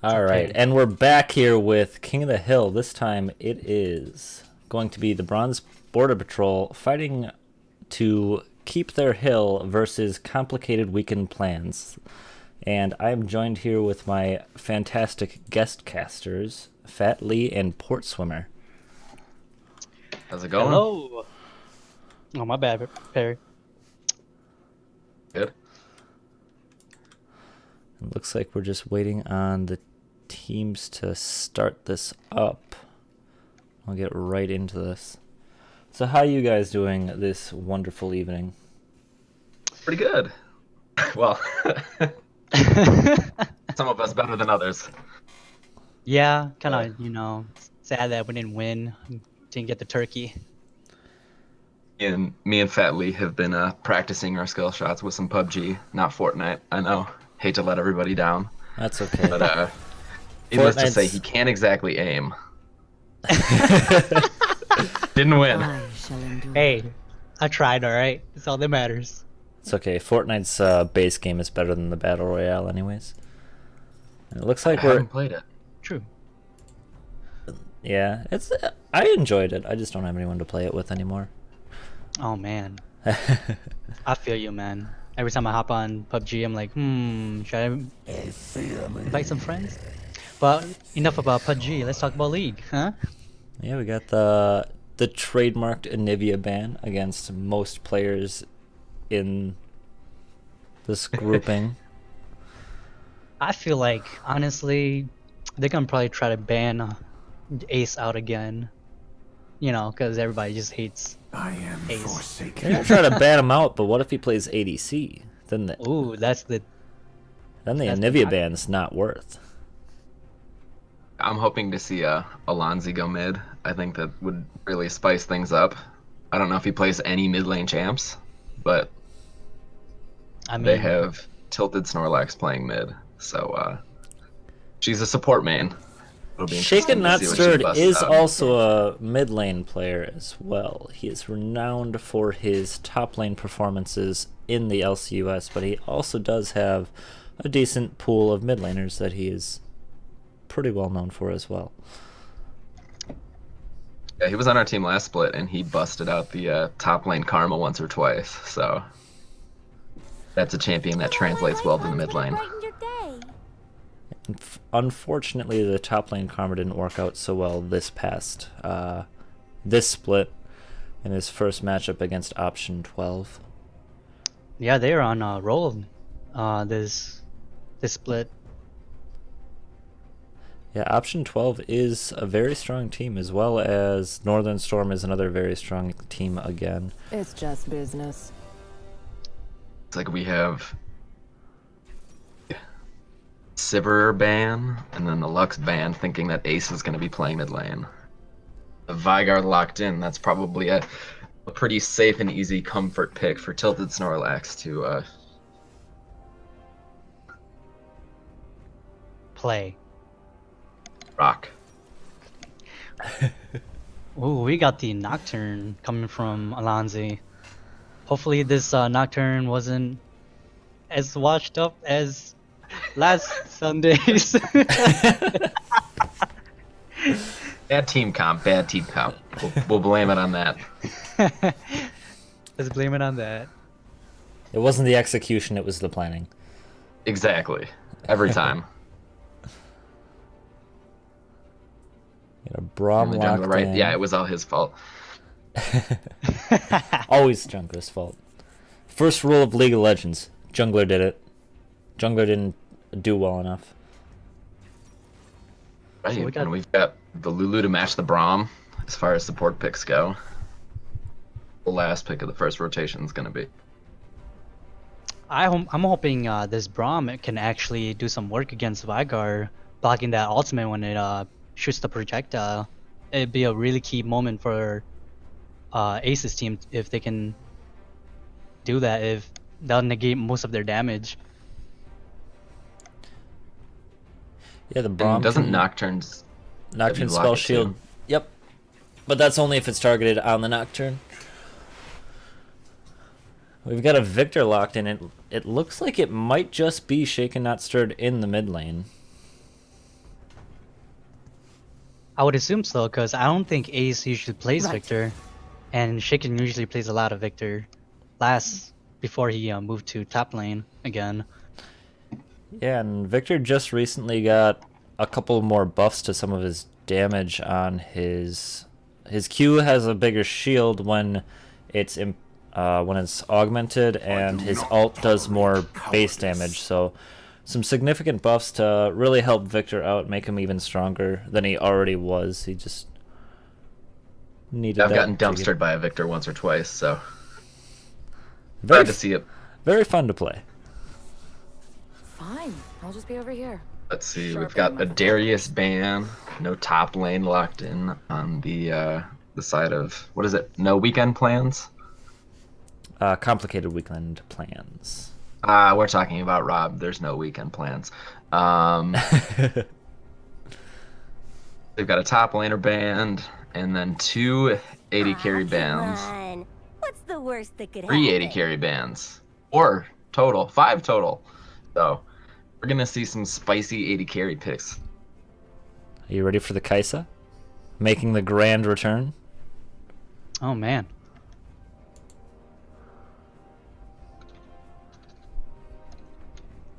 All right, Okay. and we're back here with King of the Hill. This time it is going to be the Bronze Border Patrol fighting to keep their hill versus complicated weekend plans. And I'm joined here with my fantastic guest casters, Fat Lee and Port Swimmer. How's it going? Hello. Oh, my bad, Perry. Good. It looks like we're just waiting on the teams to start this up. I'll get right into this. So how are you guys doing this wonderful evening? Pretty good. Well, some of us better than others. Yeah, kind of, sad that we didn't win. Didn't get the turkey. And me and Fat Lee have been practicing our skill shots with some PUBG, not Fortnite. I know. Hate to let everybody down. That's okay. But needless to say, Fortnite's- he can't exactly aim. Didn't win. I shall endure. Hey, I tried, alright? That's all that matters. It's okay. Fortnite's base game is better than the Battle Royale anyways. And it looks I like we're... haven't played it. True. Yeah, it's. I enjoyed it. I just don't have anyone to play it with anymore. Oh, man. I feel you, man. Every time I hop on PUBG, I'm like, should I invite some friends? But enough about PUBG. Let's talk about League, huh? Yeah, we got the trademarked Anivia ban against most players in this grouping. I feel like, honestly, they're gonna probably try to ban Ace out again. You know, because everybody just hates I am Ace. They're forsaken. gonna try to ban him out, but what if he plays ADC? Then the Ooh, that's the that's the Anivia knock. ban's not worth. I'm hoping to see Alonzi go mid. I think that would really spice things up. I don't know if he plays any mid lane champs, but I mean, they have Tilted Snorlax playing mid. So she's a support main. It'll be interesting Shaken to Not see what she Stirred busts is out. also a mid lane player as well. He is renowned for his top lane performances in the LCUS, but he also does have a decent pool of mid laners that he is pretty well known for as well. Yeah, he was on our team last split, and he busted out the top lane Karma once or twice. So that's a champion that translates well to the mid lane. Unfortunately, the top lane Karma didn't work out so well this split in his first matchup against Option 12. yeah, they're on a roll. This split. Yeah, Option 12 is a very strong team, as well as Northern Storm is another very strong team again. It's just business. It's like we have Sivir ban, and then the Lux ban, thinking that Ace is going to be playing mid lane. The Veigar locked in. That's probably a pretty safe and easy comfort pick for Tilted Snorlax to Play. rock. Ooh, we got the Nocturne coming from Alonzi. Hopefully this Nocturne wasn't as washed up as last Sunday's. Bad team comp. Bad team comp. We'll blame it on that. Let's blame it on that. It wasn't the execution, it was the planning. Exactly. Every time. Got a Braum The jungler, locked right? in. Yeah, it was all his fault. Always jungler's fault. First rule of League of Legends. Jungler did it. Jungler didn't do well enough. Right, So we got- and we've got the Lulu to match the Braum as far as support picks go. The last pick of the first rotation is going to be. I'm hoping this Braum can actually do some work against Veigar, blocking that ultimate when it shoots the projectile. It'd be a really key moment for Ace's team if they can do that. If they'll negate most of their damage. Yeah, the And Braum doesn't can- Nocturne's Nocturne block spell it too? shield. Yep. But that's only if it's targeted on the Nocturne. We've got a Victor locked in. It looks like it might just be Shaken Not Stirred in the mid lane. I would assume so, because I don't think Ace usually plays Right. Victor, and Shaken usually plays a lot of Victor last before he moved to top lane again. Yeah, and Victor just recently got a couple more buffs to some of his damage on his Q has a bigger shield when it's augmented, and his ult does more base damage. So some significant buffs to really help Victor out, make him even stronger than he already was. He just needed. I've that gotten to get- dumpstered by a Victor once or twice, so Very, glad to see it. very fun to play. Fine. I'll just be over here. Let's see, Sharp we've got end a my Darius ban, no top lane locked in on the side of, what is it? No weekend plans? Complicated weekend plans. We're talking about Rob. There's no weekend plans. They've got a top laner band, and then 2 80 carry bands, On. What's the worst that could 3 happen? 80 carry bands, 4 total, 5 total. So we're gonna see some spicy 80 carry picks. Are you ready for the Kaisa? Making the grand return? Oh man.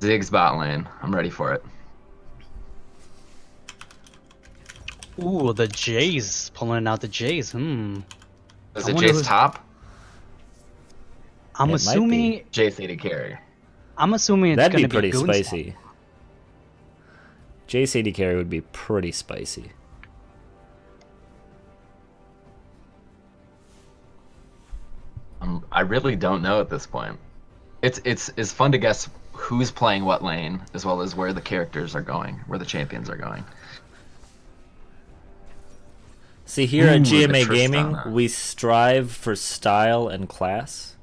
Ziggs bot lane. I'm ready for it. Ooh, the Jays pulling out the Jays. Is I it wonder Jace who's- top? I'm It might assuming. be. Jace 80 carry. I'm assuming it's That'd gonna be pretty Goonswap. spicy. Jace AD carry would be pretty spicy. I really don't know at this point. It's fun to guess who's playing what lane, as well as where the characters are going, where the champions are going. See, here at Ooh, GMA the Gaming, Tristana. we strive for style and class.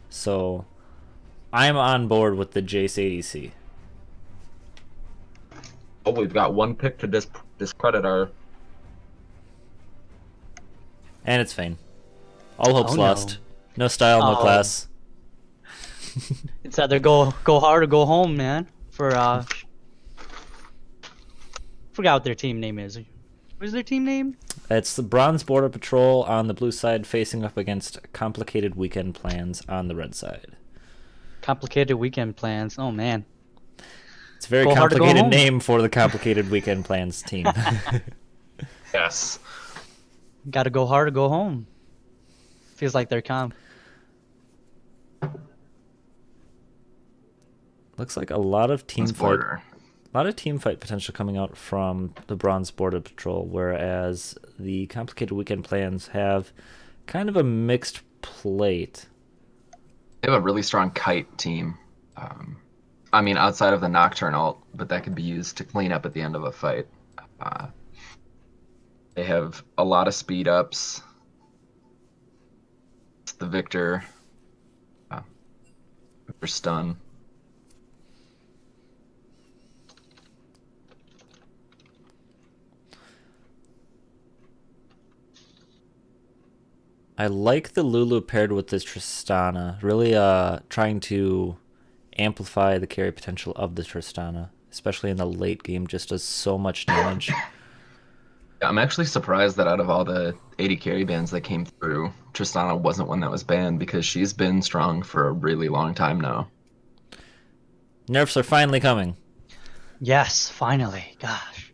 So, I'm on board with the Jace ADC. Oh, we've got one pick to discredit our. And it's Fane. All hope's Oh, no. lost. No style, no Oh. class. It's either go hard or go home, man. For forgot what their team name is. What is their team name? It's the Bronze Border Patrol on the blue side facing up against Complicated Weekend Plans on the red side. Complicated weekend plans. Oh man. It's a very Go hard or go complicated home. name for the Complicated Weekend Plans team. Yes. Got to go hard or go home. Feels like they're comp. Looks like a lot of team Bronze fight. border. A lot of team fight potential coming out from the Bronze Border Patrol, whereas the Complicated Weekend Plans have kind of a mixed plate. They have a really strong kite team. I mean, outside of the Nocturne ult, but that could be used to clean up at the end of a fight. They have a lot of speed ups. It's the Victor. Victor stun. I like the Lulu paired with this Tristana, really trying to amplify the carry potential of the Tristana, especially in the late game, just does so much damage. Yeah, I'm actually surprised that out of all the 80 carry bans that came through, Tristana wasn't one that was banned, because she's been strong for a really long time now. Nerfs are finally coming. Yes, finally. Gosh.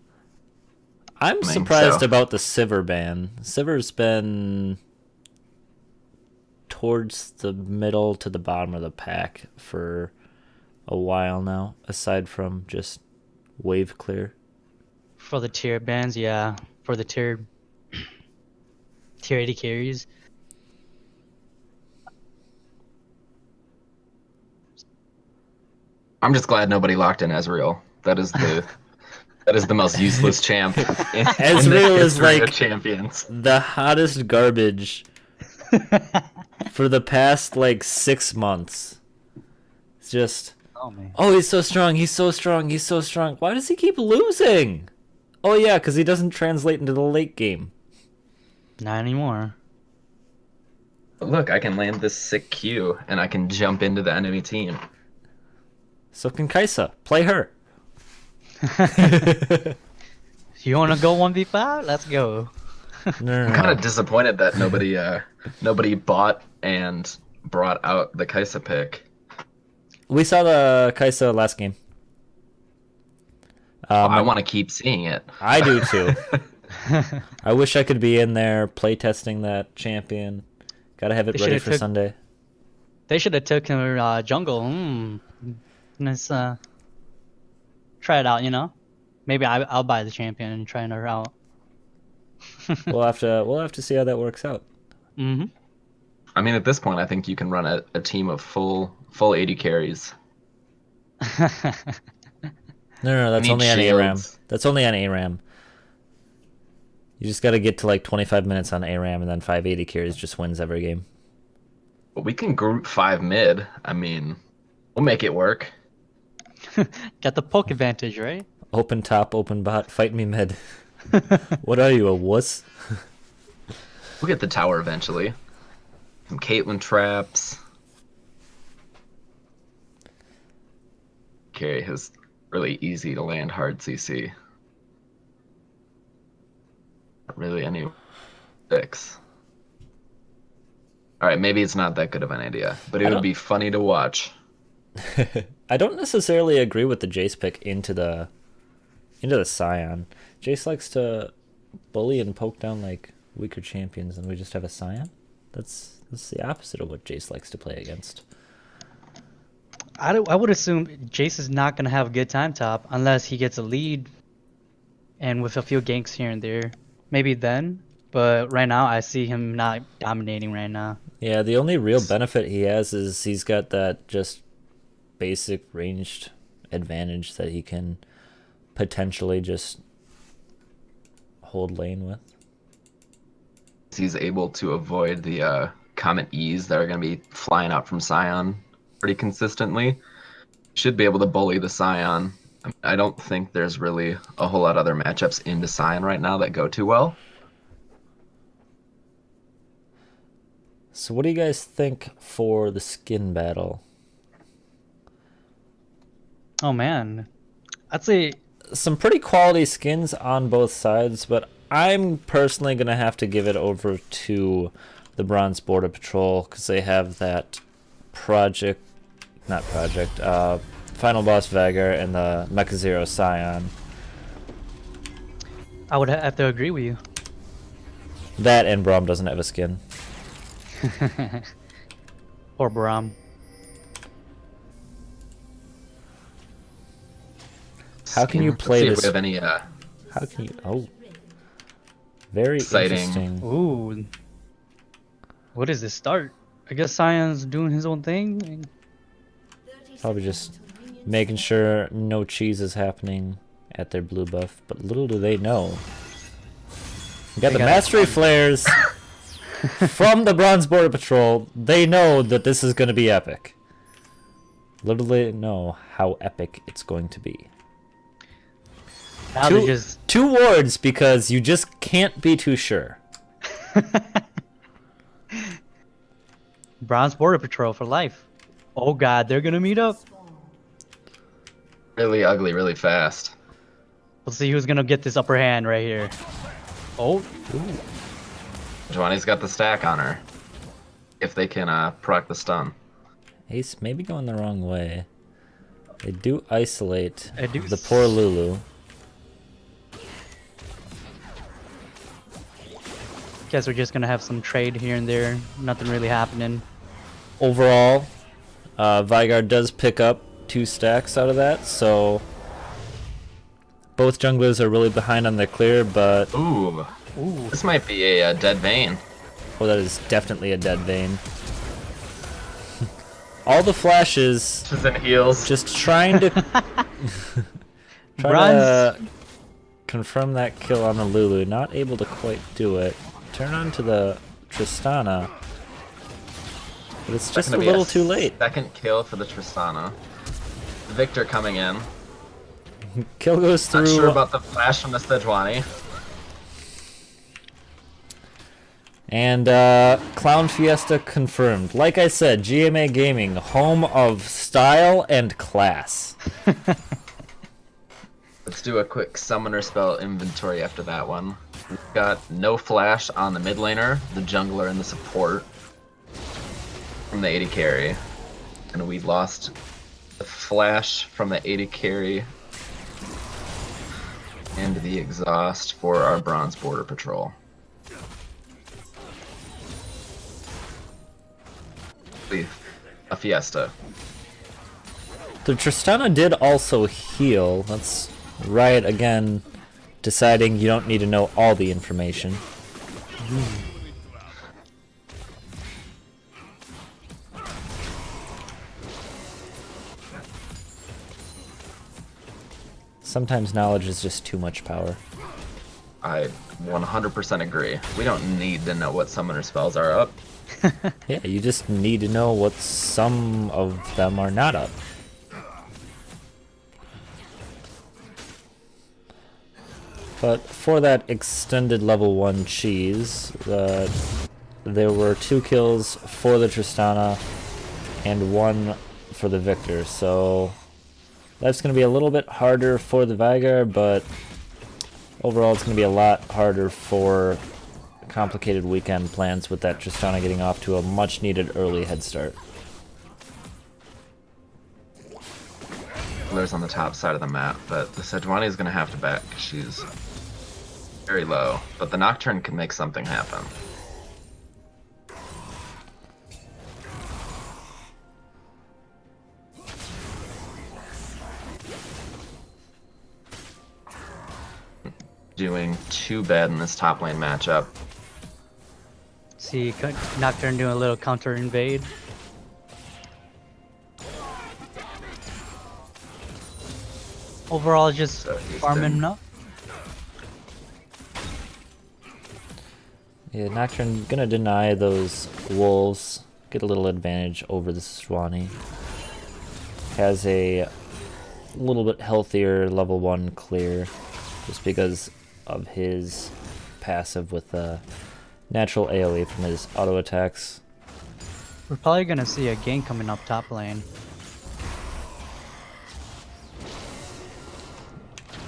I'm Coming, surprised so- about the Sivir ban. Sivir's been towards the middle to the bottom of the pack for a while now, aside from just wave clear. For the tier bands, yeah. For the tier 80 carries. I'm just glad nobody locked in Ezreal. That is the most useless champ in Ezreal the is history of like- champions. The hottest garbage for the past like 6 months. It's just, Oh man. oh, he's so strong, he's so strong, he's so strong. Why does he keep losing? Oh yeah, because he doesn't translate into the late game. Not anymore. But look, I can land this sick Q and I can jump into the enemy team. So can Kaisa. Play her. You wanna go 1v5? Let's go. No, I'm kind of disappointed that nobody bought and brought out the Kaisa pick. We saw the Kaisa last game. I want to keep seeing it. I do too. I wish I could be in there playtesting that champion. Gotta have it They ready should've for took- Sunday. They should have taken her jungle. Let's try it out. You know, maybe I'll buy the champion and try her out. We'll have to see how that works out. Mm-hmm. I mean, at this point, I think you can run a team of full 80 carries. No, that's Need only on ARAM. shields. That's only on ARAM. You just gotta get to like 25 minutes on ARAM, and then 580 carries just wins every game. But we can group 5 mid. I mean, we'll make it work. Got the poke advantage, right? Open top, open bot, fight me mid. What are you, a wuss? We'll get the tower eventually. Some Caitlyn traps. Carry his really easy to land hard CC. Not really any fix. Alright, maybe it's not that good of an idea, but it I would don't- be funny to watch. I don't necessarily agree with the Jace pick into the Scion. Jace likes to bully and poke down like weaker champions, and we just have a Scion. That's the opposite of what Jace likes to play against. I would assume Jace is not gonna have a good time top unless he gets a lead, and with a few ganks here and there, maybe then. But right now, I see him not dominating right now. Yeah, the only real benefit he has is he's got that just basic ranged advantage that he can potentially just hold lane with. He's able to avoid the Comet E's that are going to be flying out from Scion pretty consistently. Should be able to bully the Scion. I don't think there's really a whole lot other matchups into Scion right now that go too well. So what do you guys think for the skin battle? Oh man, I'd say Some pretty quality skins on both sides, but I'm personally going to have to give it over to the Bronze Border Patrol because they have that Final Boss Veigar and the Mecha Zero Scion. I would have to agree with you. That and Braum doesn't have a skin. Or Braum. How can you Let's play see if this? we have any How can you? Oh, very Exciting. interesting. Ooh. What is this start? I guess Sion's doing his own thing. Probably just making sure no cheese is happening at their blue buff, but little do they know. We got the got mastery flares from the Bronze Border Patrol. They know that this is going to be epic. Little do they know how epic it's going to be. Now they're just Two wards because you just can't be too sure. Bronze Border Patrol for life. Oh god, they're gonna meet up. really ugly really fast. Let's see who's gonna get this upper hand right here. Oh, Giovanni's got the stack on her. If they can proc the stun. Ace maybe going the wrong way. They do isolate I do the poor Lulu. guess we're just gonna have some trade here and there. Nothing really happening. Overall, Veigar does pick up 2 stacks out of that, so both junglers are really behind on their clear, but Ooh. This might be a dead vein. oh, that is definitely a dead vein. All the flashes, Just in heals. just trying to confirm that kill on the Lulu, not able to quite do it. Turn on to the Tristana, but it's just a Gonna be little too late. Second kill for the Tristana. Victor coming in. Kill goes Not through. sure about the flash from the Sejuani. And Clown Fiesta confirmed. Like I said, GMA Gaming, home of style and class. The Let's do a quick summoner spell inventory after that one. We've got no flash on the mid laner, the jungler, and the support from the AD carry. And we lost the flash from the AD carry and the exhaust for our bronze border patrol. A fiesta. The Tristana did also heal. That's Riot again deciding you don't need to know all the information. Sometimes knowledge is just too much power. I 100% agree. We don't need to know what summoner spells are up. Yeah, you just need to know what some of them are not up. But for that extended level 1 cheese, there were 2 kills for the Tristana and 1 for the Victor, so that's going to be a little bit harder for the Veigar, but overall it's going to be a lot harder for complicated weekend plans with that Tristana getting off to a much needed early head start. There's on the top side of the map, but the Sejuani is going to have to back. She's very low, but the Nocturne can make something happen. Doing too bad in this top lane matchup. See, Nocturne doing a little counter invade. Overall, just So he's farming been- enough. Yeah, Nocturne gonna deny those wolves, get a little advantage over the Sejuani. Has a little bit healthier level 1 clear, just because of his passive with the natural AoE from his auto attacks. We're probably gonna see a gank coming up top lane.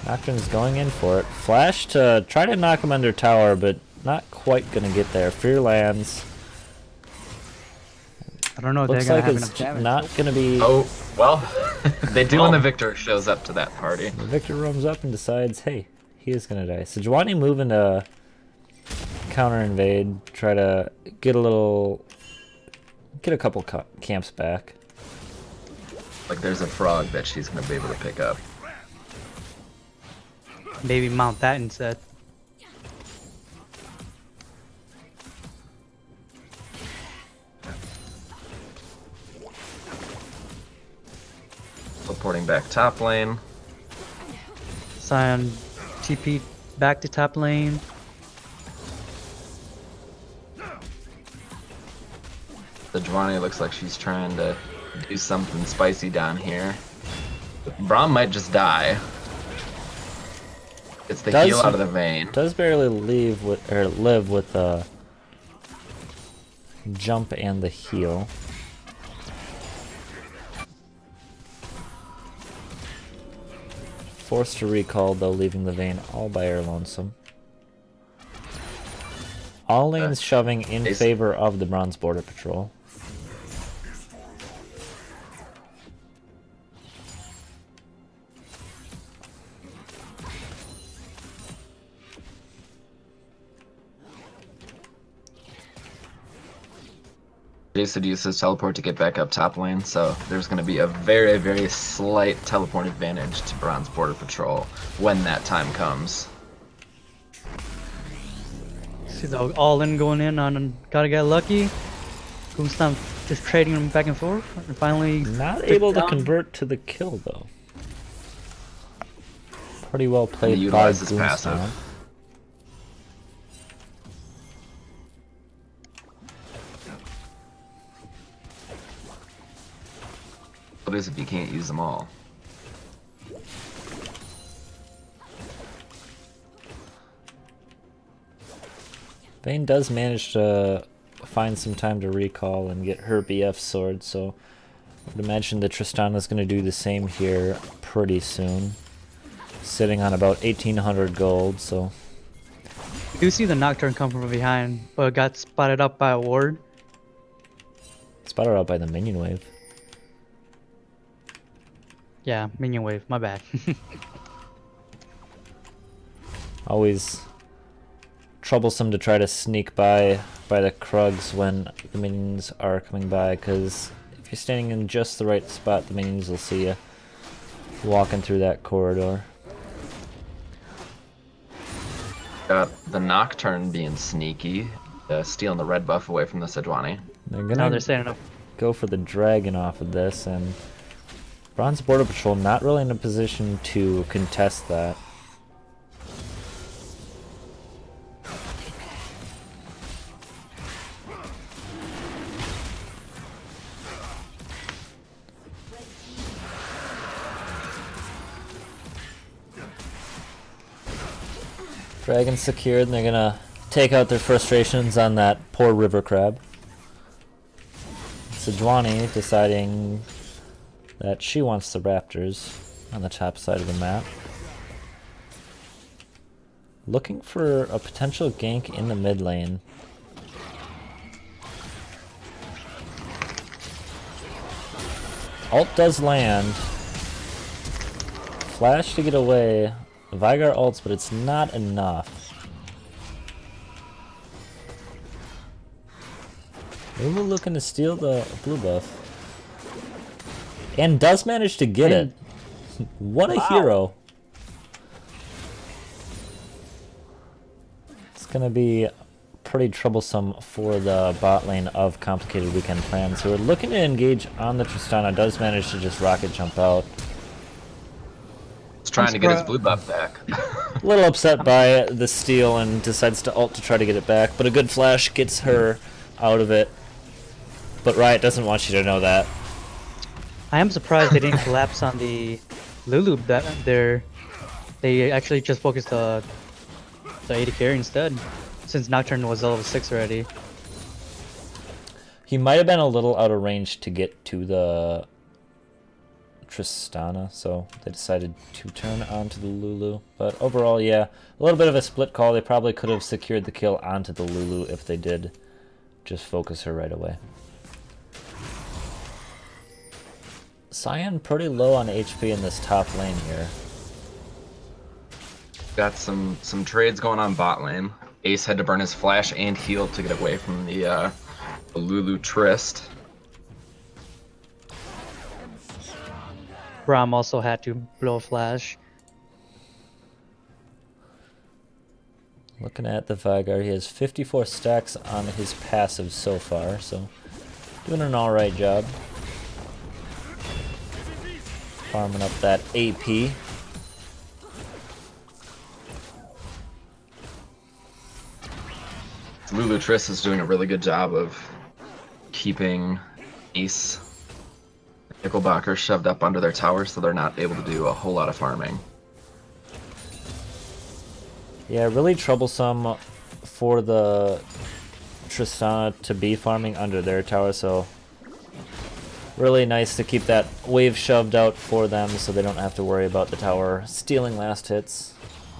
Nocturne's going in for it. Flash to try to knock him under tower, but not quite gonna get there. Fear lands. I don't know if they're Looks gonna like have it's enough damage. not gonna be. Oh, well, they do when the Victor shows up to that party. The Victor roams up and decides, hey, he is gonna die. Sejuani moving to counter invade, try to get a couple camps back. Like there's a frog that she's going to be able to pick up. Maybe mount that instead. Teleporting back top lane. Sion TP back to top lane. The Sejuani looks like she's trying to do something spicy down here. Braum might just die. It's the heal out of the vein. Does barely live with the jump and the heal. Forced to recall though, leaving the vein all by her lonesome. All lanes shoving in Ace. favor of the Bronze Border Patrol. Jason used his teleport to get back up top lane, so there's going to be a very, very slight teleport advantage to Bronze Border Patrol when that time comes. See the all in going in on Gotta Get Lucky. Goonstomp just trading them back and forth. And finally Not took able to down- convert to the kill though. Pretty well played by utilize his passive. Goonstomp. What is if you can't use them all? Vayne does manage to find some time to recall and get her BF sword, so I would imagine that Tristana's going to do the same here pretty soon. sitting on about 1,800 gold, so You do see the Nocturne come from behind, but got spotted up by a ward. spotted out by the minion wave. Yeah, minion wave, my bad. Always troublesome to try to sneak by the Krugs when the minions are coming by, because if you're standing in just the right spot, the minions will see you walking through that corridor. Got the Nocturne being sneaky, stealing the red buff away from the Sejuani. They're Now gonna they're standing up. go for the dragon off of this, and Bronze Border Patrol not really in a position to contest that. Dragon secured, and they're gonna take out their frustrations on that poor river crab. Sejuani deciding that she wants the raptors on the top side of the map. Looking for a potential gank in the mid lane. Ult does land. Flash to get away. Veigar ults, but it's not enough. Lulu looking to steal the blue buff. And does manage to get it. What a hero. It's going to be pretty troublesome for the bot lane of Complicated Weekend Plans, who are looking to engage on the Tristana. Does manage to just rocket jump out. He's trying to get his blue buff back. A little upset by the steal and decides to ult to try to get it back, but a good flash gets her out of it. But Riot doesn't want you to know that. I am surprised they didn't collapse on the Lulu that they actually just focused the AD carry instead, since Nocturne was level 6 already. He might have been a little out of range to get to the Tristana, so they decided to turn onto the Lulu. But overall, yeah, a little bit of a split call. They probably could have secured the kill onto the Lulu if they did just focus her right away. Cyan pretty low on HP in this top lane here. Got some trades going on bot lane. Ace had to burn his flash and heal to get away from the Lulu Trist. Braum also had to blow a flash. Looking at the Veigar, he has 54 stacks on his passive so far, so doing an alright job. Farming up that AP. Lulu Trist is doing a really good job of keeping Ace Nickelbacker shoved up under their tower, so they're not able to do a whole lot of farming. Yeah, really troublesome for the Tristana to be farming under their tower, so really nice to keep that wave shoved out for them so they don't have to worry about the tower stealing last hits,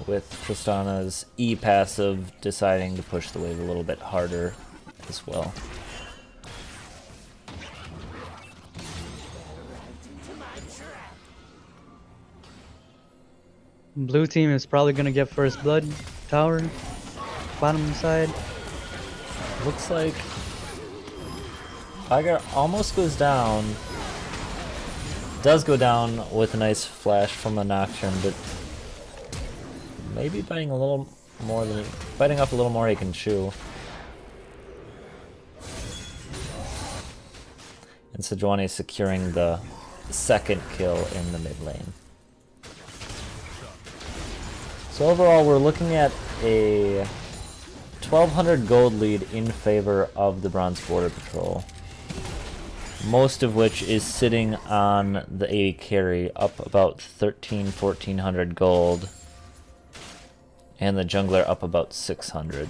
with Tristana's E passive deciding to push the wave a little bit harder as well. Blue team is probably gonna get first blood tower, bottom side. Looks like Veigar almost goes down. Does go down with a nice flash from a Nocturne, but maybe biting off a little more he can chew. And Sejuani securing the second kill in the mid lane. So overall, we're looking at a 1,200 gold lead in favor of the Bronze Border Patrol. Most of which is sitting on the AD carry, up about 1,400 gold. And the jungler up about 600.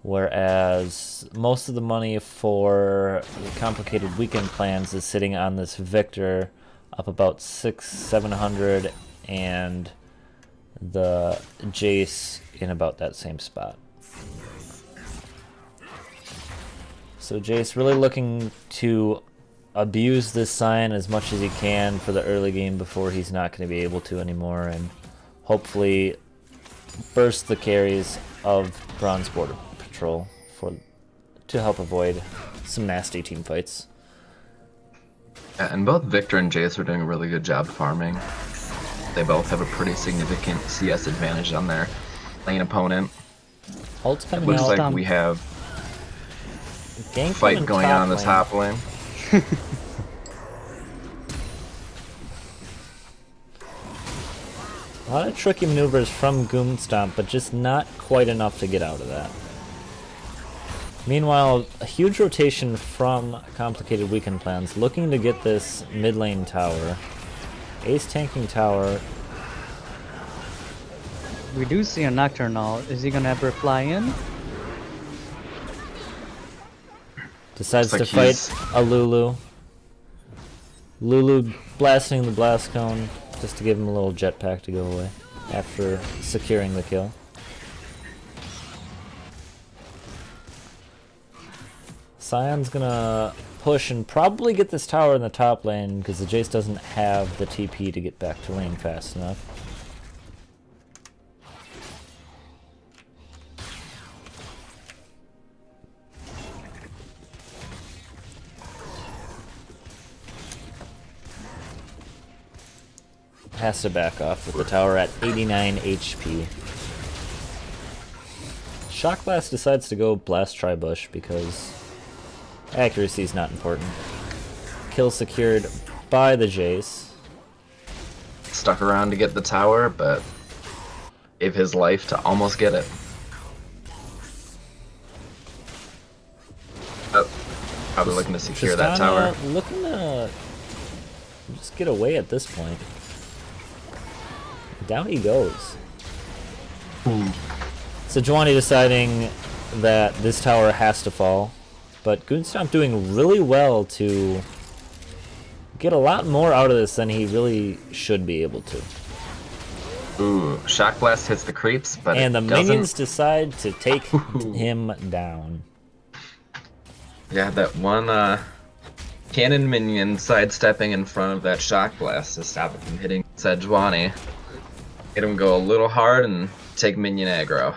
Whereas most of the money for the Complicated Weekend Plans is sitting on this Victor, up about 700, and the Jace in about that same spot. So Jace really looking to abuse this Scion as much as he can for the early game before he's not going to be able to anymore, and hopefully burst the carries of Bronze Border Patrol to help avoid some nasty team fights. Yeah, and both Victor and Jace are doing a really good job farming. They both have a pretty significant CS advantage on their lane opponent. Ult's It coming looks out. like we have Gank a fight coming going on in the lane. top lane. A lot of tricky maneuvers from Goonstomp, but just not quite enough to get out of that. Meanwhile, a huge rotation from Complicated Weekend Plans, looking to get this mid lane tower. Ace tanking tower. We do see a Nocturnal. Is he gonna ever fly in? Decides Looks to like fight a Lulu. Lulu blasting the blast cone just to give him a little jetpack to go away after securing the kill. Scion's gonna push and probably get this tower in the top lane because the Jace doesn't have the TP to get back to lane fast enough. Has to back off with the tower at 89 HP. Shock Blast decides to go Blast Tribush because accuracy is not important. Kill secured by the Jace. Stuck around to get the tower, but gave his life to almost get it. Oh, probably looking to secure that tower. Looking to just get away at this point. Down he goes. Sejuani deciding that this tower has to fall, but Goonstomp doing really well to get a lot more out of this than he really should be able to. Ooh, Shock Blast hits the creeps, but And it the doesn't. minions decide to take him down. Yeah, that one cannon minion sidestepping in front of that Shock Blast to stop it from hitting Sejuani. Get him go a little hard and take minion aggro.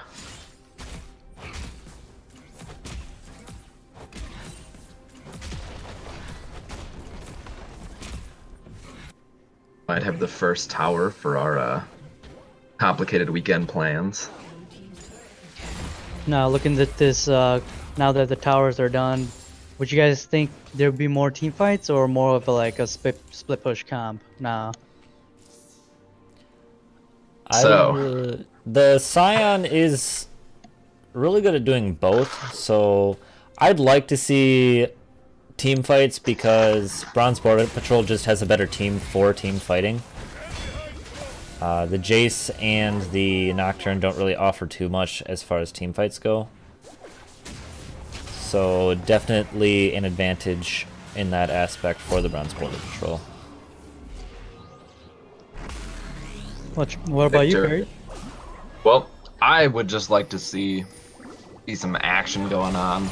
Might have the first tower for our complicated weekend plans. Now looking at this, now that the towers are done, would you guys think there'd be more team fights or more of a split push comp? Nah. The Scion is really good at doing both, so I'd like to see team fights because Bronze Border Patrol just has a better team for team fighting. The Jace and the Nocturne don't really offer too much as far as team fights go. So definitely an advantage in that aspect for the Bronze Border Patrol. What about you, Victor. Barry? Well, I would just like to see some action going on.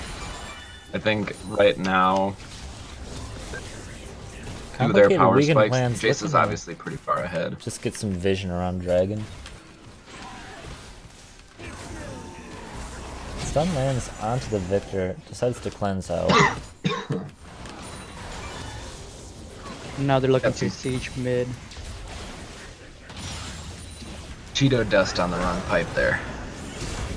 I think right now, through their Complicated power Weekend spikes, Plans Jace is looking to obviously pretty far ahead. just get some vision around Dragon. Stun lands onto the Victor, decides to cleanse out. Now they're looking Yep. to siege mid. Cheeto dust on the wrong pipe there.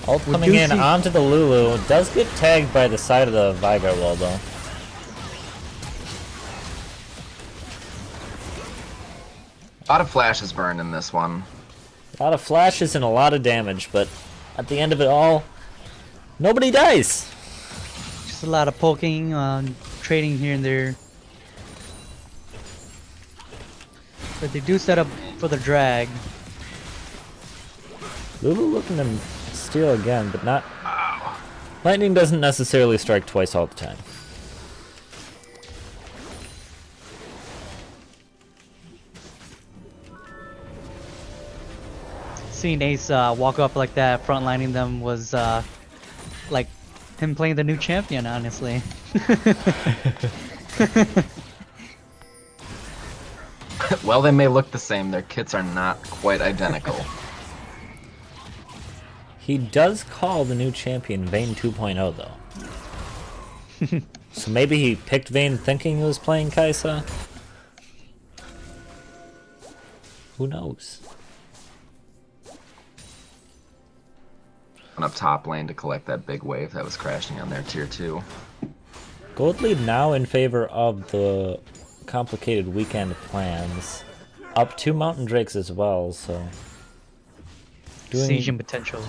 Ult We coming do in see- onto the Lulu. Does get tagged by the side of the Veigar wall though. A lot of flashes burned in this one. A lot of flashes and a lot of damage, but at the end of it all, nobody dies. Just a lot of poking, trading here and there. But they do set up for the drag. Lulu looking to steal again, but not. Lightning doesn't necessarily strike twice all the time. seeing Ace walk up like that, frontlining them was like him playing the new champion, honestly. Well, they may look the same. Their kits are not quite identical. He does call the new champion Vayne 2.0 though. So maybe he picked Vayne thinking he was playing Kai'Sa? Who knows? Up top lane to collect that big wave that was crashing on their tier 2. Gold lead now in favor of the complicated weekend plans. Up 2 Mountain Drakes as well, so... Siege and potential.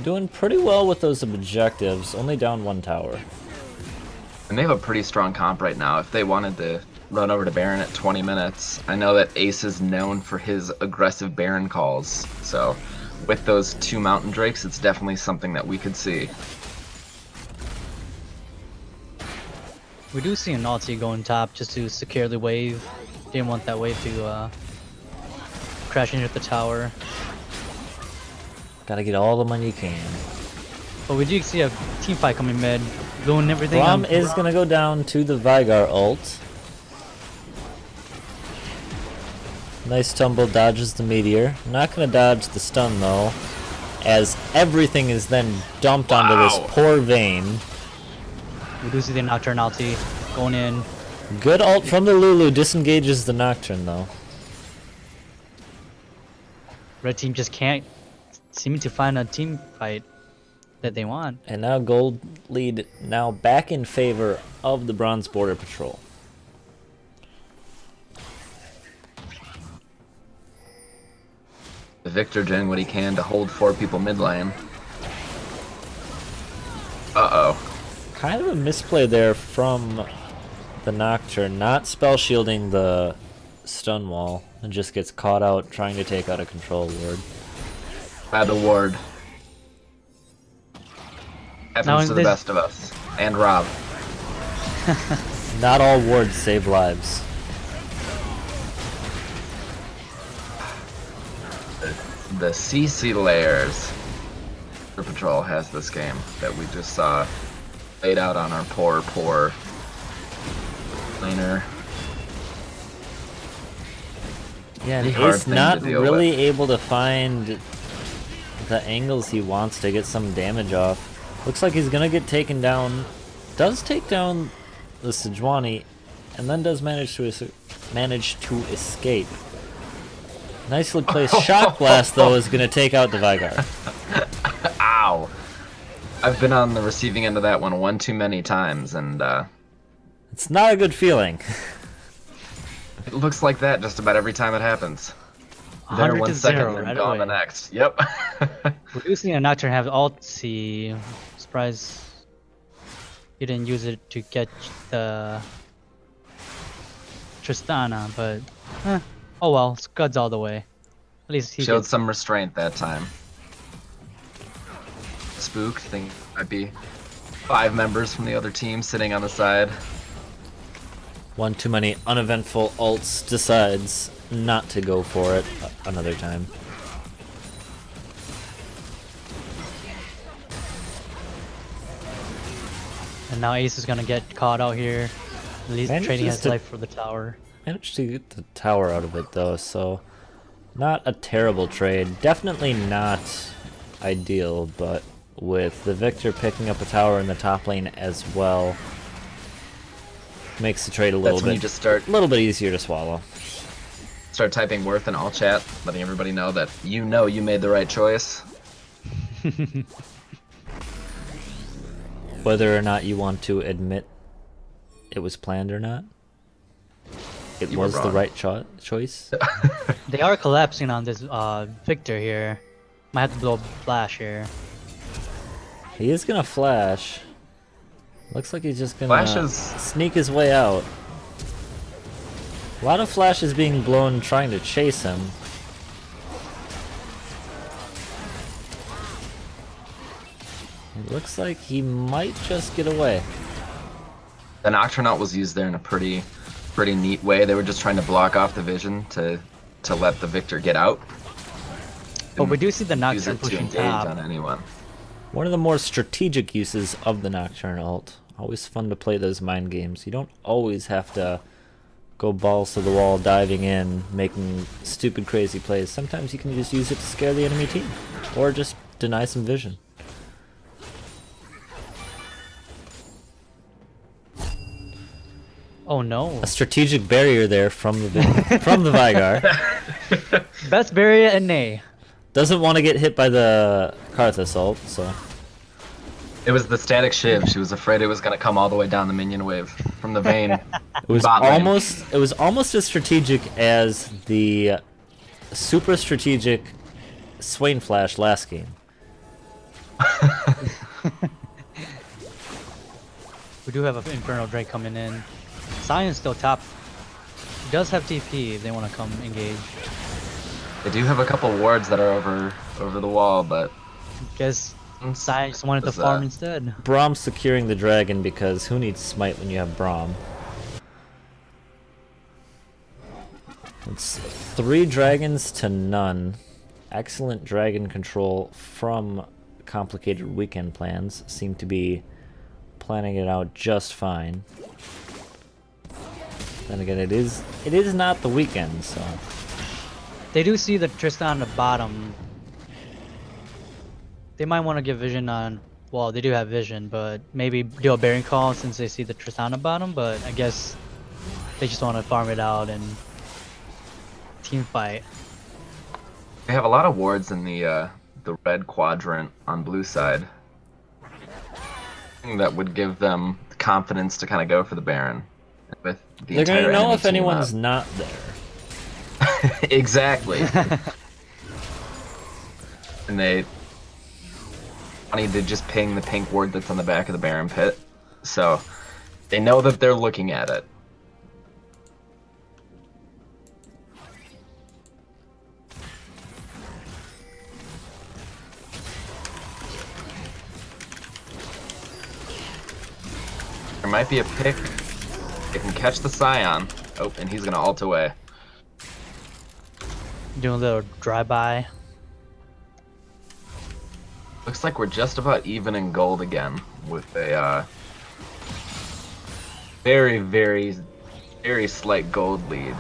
Doing pretty well with those objectives, only down 1 tower. And they have a pretty strong comp right now. If they wanted to run over to Baron at 20 minutes, I know that Ace is known for his aggressive Baron calls, so with those 2 Mountain Drakes, it's definitely something that we could see. We do see an ulti going top just to secure the wave. Didn't want that wave to crash into the tower. Gotta get all the money you can. But we do see a team fight coming mid, doing everything. Braum is gonna go down to the Veigar ult. Nice tumble, dodges the meteor. Not gonna dodge the stun though, as everything is then dumped onto this poor Vayne. We do see the Nocturne ulti going in. Good ult from the Lulu, disengages the Nocturne though. Red team just can't seem to find a team fight that they want. And now gold lead now back in favor of the Bronze Border Patrol. Victor doing what he can to hold 4 people mid lane. Uh-oh. Kind of a misplay there from the Nocturne, not spell shielding the stun wall, and just gets caught out trying to take out a control ward. By the ward. Happens to the best of us. And Rob. Not all wards save lives. The CC layers. The Patrol has this game that we just saw laid out on our poor laner. Yeah, and Pretty hard Ace thing not to deal really with. able to find the angles he wants to get some damage off. Looks like he's gonna get taken down. Does take down the Sejuani, and then does manage to escape. Nicely placed Shock Blast though is gonna take out the Veigar. Ow! I've been on the receiving end of that one too many times, and It's not a good feeling. it looks like that just about every time it happens. There 100 one to second, 0 and right gone away. the next. Yep. We do see a Nocturne have ulti. Surprise he didn't use it to catch the Tristana, but oh well, Scuds all the way. At least he Showed did. some restraint that time. Spook, think might be 5 members from the other team sitting on the side. One too many uneventful ults, decides not to go for it another time. And now Ace is gonna get caught out here. At least Manages trading his to- life for the tower. Managed to get the tower out of it though, so not a terrible trade. Definitely not ideal, but with the Victor picking up a tower in the top lane as well, makes the trade a little That's when you bit just start easier to swallow. typing worth in all chat, letting everybody know that you made the right choice. Whether or not you want to admit it was planned or not, it You were was the wrong. right choice. They are collapsing on this Victor here. Might have to blow flash here. He is gonna flash. Looks like he's just gonna Flashes. sneak his way out. A lot of flashes being blown trying to chase him. It looks like he might just get away. The Nocturnaut was used there in a pretty neat way. They were just trying to block off the vision to let the Victor get out. But we do see the use Nocturne it to pushing engage top. on anyone. One of the more strategic uses of the Nocturne ult. Always fun to play those mind games. You don't always have to go balls to the wall, diving in, making stupid crazy plays. Sometimes you can just use it to scare the enemy team. Or just deny some vision. Oh no. A strategic barrier there from the from the Vygar. Best barrier and nay. Doesn't want to get hit by the Karthus ult, so It was the static shiv. She was afraid it was gonna come all the way down the minion wave from the vein. it was Bot lane. almost as strategic as the super strategic Swain Flash last game. We do have an Infernal Drake coming in. Sion's still top. He does have TP if they want to come engage. They do have a couple wards that are over the wall, but Guess Sion just wanted to Was farm that- instead. Braum securing the dragon because who needs smite when you have Braum? It's 3 dragons to none. Excellent dragon control from complicated weekend plans. Seem to be planning it out just fine. Then again, it is not the weekend, so They do see the Tristan on the bottom. They might want to give vision on. Well, they do have vision, but maybe do a bearing call since they see the Tristan on the bottom. But I guess they just want to farm it out and team fight. they have a lot of wards in the red quadrant on blue side. That would give them the confidence to kind of go for the Baron. With the they're gonna entire know enemy if team anyone's up. not there. Exactly. And they need to just ping the pink ward that's on the back of the Baron pit. So they know that they're looking at it. There might be a pick. They can catch the Scion. Oh, and he's gonna ult away. Doing a little drive-by. Looks like we're just about even in gold again with a very, very, very slight gold lead.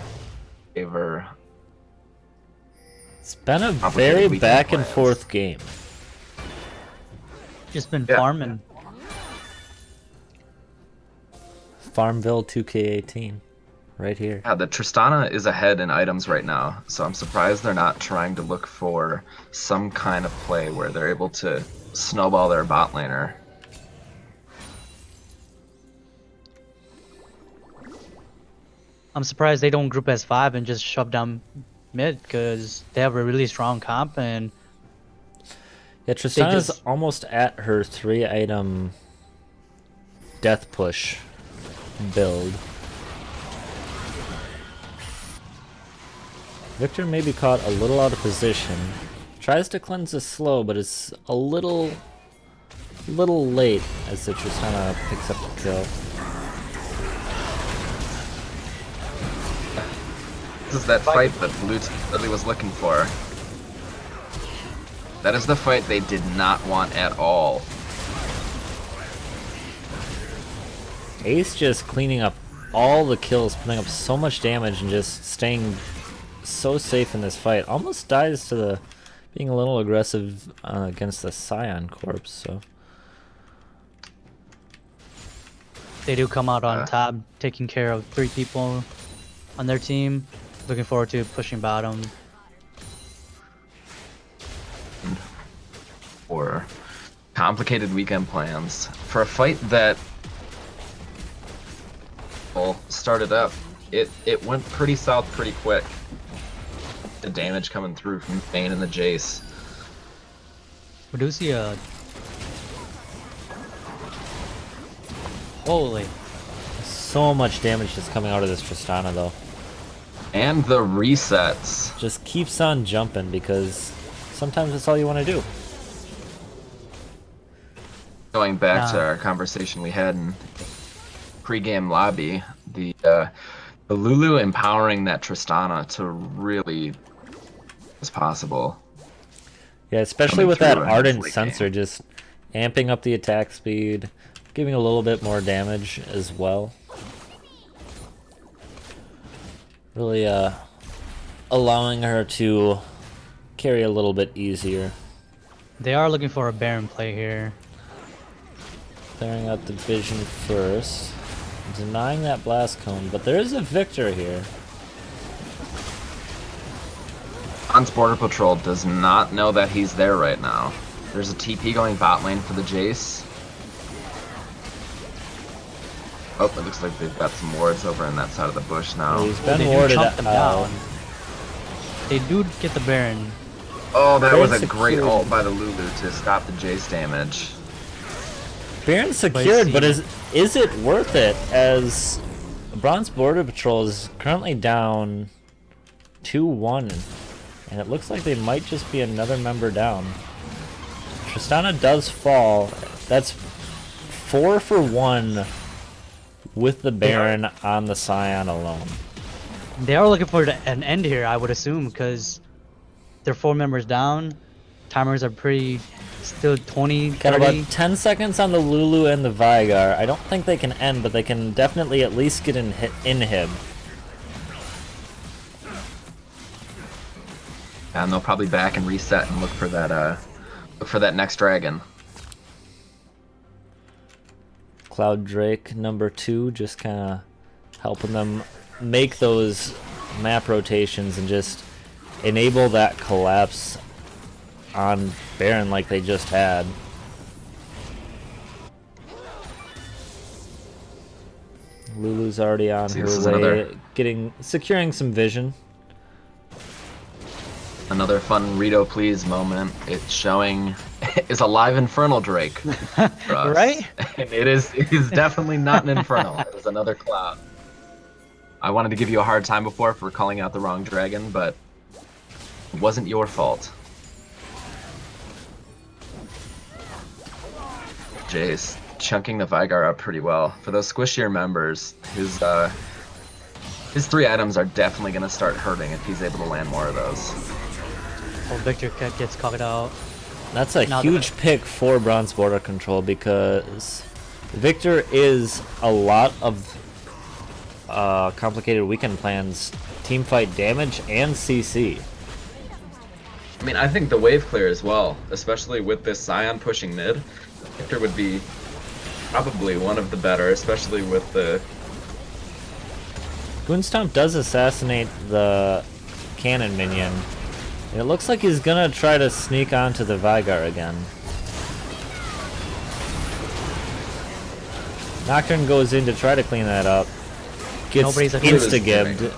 Favor. It's been a Complicated very weekend back and plans. forth game. Just been Yeah. farming. Farmville 2K18, right here. Yeah, the Tristana is ahead in items right now, so I'm surprised they're not trying to look for some kind of play where they're able to snowball their bot laner. I'm surprised they don't group as 5 and just shove down mid because they have a really strong comp and Yeah, Tristana's just- almost at her 3-item death push build. Victor may be caught a little out of position. Tries to cleanse the slow, but it's a little late as the Tristana picks up the kill. This is that fight that Blue Team really was looking for. That is the fight they did not want at all. Ace just cleaning up all the kills, putting up so much damage and just staying so safe in this fight. Almost dies to the being a little aggressive against the Scion corpse. So they do come out on top, taking care of 3 people on their team. Looking forward to pushing bottom. For complicated weekend plans. For a fight that started up, it went pretty south pretty quick. The damage coming through from Bane and the Jace. We do see a... Holy. so much damage just coming out of this Tristana though. And the resets. Just keeps on jumping because sometimes that's all you want to do. Going back to Nah. our conversation we had in pre-game lobby, the Lulu empowering that Tristana to really as possible. Yeah, especially coming with that through in Ardent this late Sensor game. just amping up the attack speed, giving a little bit more damage as well. Really allowing her to carry a little bit easier. They are looking for a Baron play here. Clearing out the vision first. Denying that blast cone, but there is a Victor here. Bronze Border Patrol does not know that he's there right now. There's a TP going bot lane for the Jace. Oh, it looks like they've got some wards over in that side of the bush now. He's Oh, been they do warded chomp them out. down. They do get the Baron. Oh, that was a Very great secured. ult by the Lulu to stop the Jace damage. Baron secured, but is it worth it? As Bronze Border Patrol is currently down 2-1, and it looks like they might just be another member down. Tristana does fall. That's 4 for 1 with the Baron on the Scion alone. They are looking for an end here, I would assume, because they're 4 members down. Timers are pretty still 20, Got 30. about 10 seconds on the Lulu and the Vigar. I don't think they can end, but they can definitely at least get inhib. And they'll probably back and reset and look for that next dragon. Cloud Drake number 2 just kind of helping them make those map rotations and just enable that collapse on Baron like they just had. Lulu's already on See, her this is way, securing some vision. Another fun Rito please moment. It's showing is a live Infernal Drake. For us. Right? And it is definitely not an Infernal. It is another Cloud. I wanted to give you a hard time before for calling out the wrong dragon, but it wasn't your fault. Jace chunking the Vigar up pretty well. For those squishier members, his 3 items are definitely going to start hurting if he's able to land more of those. Oh, Victor gets caught out. That's a Now huge pick for Bronze Border Control because Victor is a lot of complicated weekend plans, teamfight damage, and CC. I mean, I think the wave clear as well, especially with this Scion pushing mid. Victor would be probably one of the better, especially with the... Goonstomp does assassinate the cannon minion. And it looks like he's gonna try to sneak onto the Vigar again. Nocturne goes in to try to clean that up. Gets Nobody's a- insta-gibbed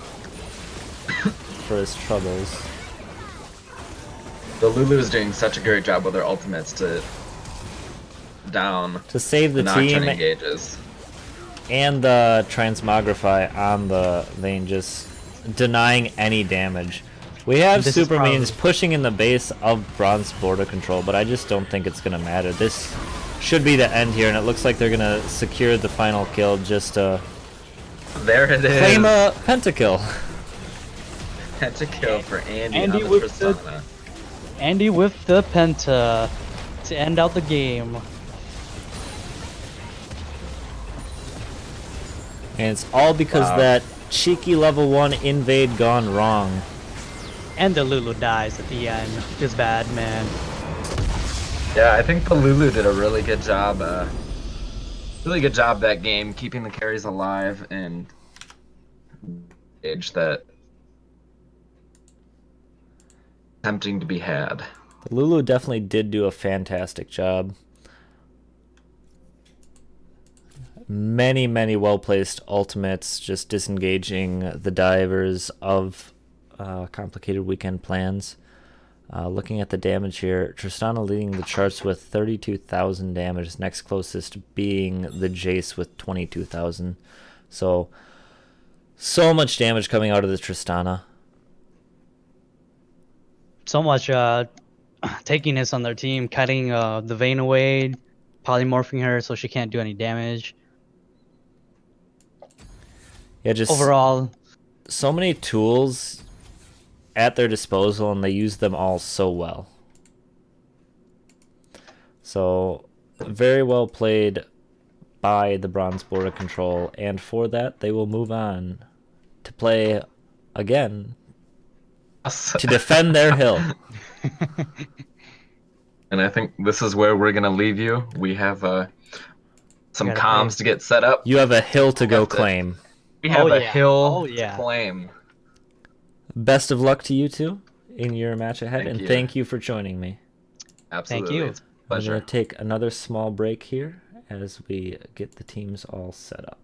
for his troubles. The Lulu is doing such a great job with their ultimates to down To save the Nocturne team engages. and the Transmogrify on the vein, just denying any damage. We have This is super minions probably- pushing in the base of Bronze Border Control, but I just don't think it's gonna matter. This should be the end here, and it looks like they're gonna secure the final kill just to There it is. claim a pentakill. Pentakill for Andy, Andy on the with the- Tristana. Andy with the Penta to end out the game. And it's all because Wow. that cheeky level 1 invade gone wrong. And the Lulu dies at the end. Just bad, man. Yeah, I think the Lulu did a really good job. Really good job that game, keeping the carries alive and edge that tempting to be had. Lulu definitely did do a fantastic job. Many, many well-placed ultimates, just disengaging the divers of complicated weekend plans. Looking at the damage here, Tristana leading the charts with 32,000 damage, next closest being the Jace with 22,000. So much damage coming out of the Tristana. So much takiness on their team, cutting the vein away, polymorphing her so she can't do any damage. Yeah, just Overall, so many tools at their disposal, and they use them all so well. So very well played by the Bronze Border Control, and for that they will move on to play again to defend their hill. And I think this is where we're gonna leave you. We have some gotta comms play. to get set up. You have a hill to go have to- claim. We have Oh, a yeah. hill Oh, yeah. to claim. Best of luck to you two in your match ahead, Thank and you. thank you for joining me. Absolutely. you. It's a I'm pleasure. going to take another small break here as we get the teams all set up.